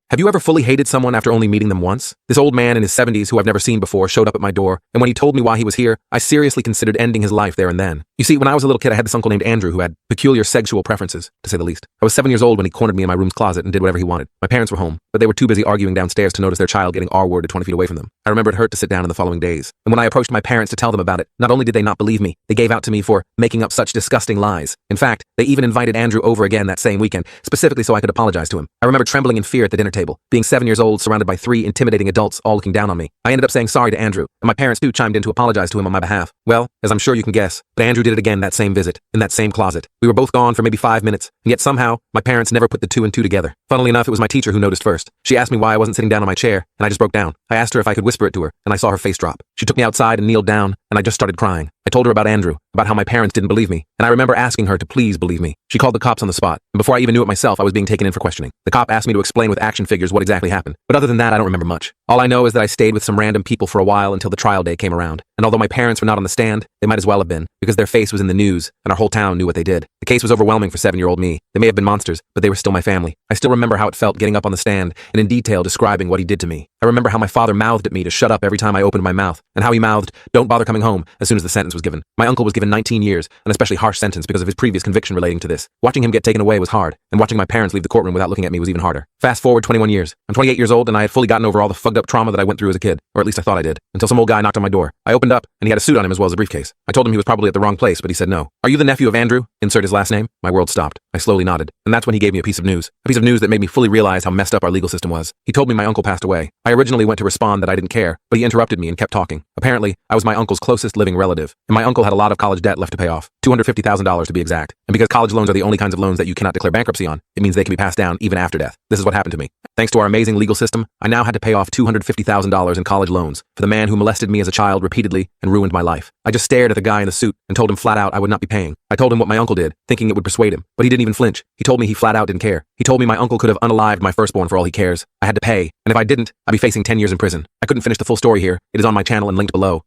Have you ever fully hated someone after only meeting them once? This old man in his 70s who I've never seen before showed up at my door, and when he told me why he was here, I seriously considered ending his life there and then. You see, when I was a little kid, I had this uncle named Andrew who had peculiar sexual preferences, to say the least. I was 7 years old when he cornered me in my room's closet and did whatever he wanted. My parents were home, but they were too busy arguing downstairs to notice their child getting R-worded 20 feet away from them. I remember it hurt to sit down in the following days. And when I approached my parents to tell them about it, not only did they not believe me, they gave out to me for making up such disgusting lies. In fact, they even invited Andrew over again that same weekend, specifically so I could apologize to him. I remember trembling in fear at the dinner table, being 7 years old, surrounded by 3 intimidating adults all looking down on me. I ended up saying sorry to Andrew, and my parents too chimed in to apologize to him on my behalf. Well, as I'm sure you can guess, but Andrew did it again that same visit, in that same closet. We were both gone for maybe 5 minutes, and yet somehow, my parents never put the 2 and 2 together. Funnily enough, it was my teacher who noticed first. She asked me why I wasn't sitting down on my chair, and I just broke down. I asked her if I could whisper it to her, and I saw her face drop. She took me outside and kneeled down, and I just started crying. I told her about Andrew, about how my parents didn't believe me, and I remember asking her to please believe me. She called the cops on the spot, and before I even knew it myself, I was being taken in for questioning. The cop asked me to explain with action figures what exactly happened, but other than that, I don't remember much. All I know is that I stayed with some random people for a while until the trial day came around, and although my parents were not on the stand, they might as well have been, because their face was in the news, and our whole town knew what they did. The case was overwhelming for 7-year-old me. They may have been monsters, but they were still my family. I still remember how it felt getting up on the stand and in detail describing what he did to me. I remember how my father mouthed at me to shut up every time I opened my mouth, and how he mouthed, "Don't bother coming home," as soon as the sentence was given. My uncle was given 19 years, an especially harsh sentence because of his previous conviction relating to this. Watching him get taken away was hard, and watching my parents leave the courtroom without looking at me was even harder. Fast forward 21 years. I'm 28 years old, and I had fully gotten over all the fucked up trauma that I went through as a kid, or at least I thought I did, until some old guy knocked on my door. I opened up, and he had a suit on him as well as a briefcase. I told him he was probably at the wrong place, but he said no. "Are you the nephew of Andrew?" Insert his last name. My world stopped. I slowly nodded, and that's when he gave me a piece of news. A piece of news that made me fully realize how messed up our legal system was. He told me my uncle passed away. I originally went to respond that I didn't care, but he interrupted me and kept talking. Apparently, I was my uncle's closest living relative, and my uncle had a lot of college debt left to pay off, $250,000 to be exact. And because college loans are the only kinds of loans that you cannot declare bankruptcy on, it means they can be passed down even after death. This is what happened to me. Thanks to our amazing legal system, I now had to pay off $250,000 in college loans for the man who molested me as a child repeatedly and ruined my life. I just stared at the guy in the suit and told him flat out I would not be paying. I told him what my uncle did, thinking it would persuade him, but he didn't even flinch. He told me he flat out didn't care. He told me my uncle could have unalived my firstborn for all he cares. I had to pay, and if I didn't, I'd be facing 10 years in prison. I couldn't finish the full story here. It is on my channel and linked below.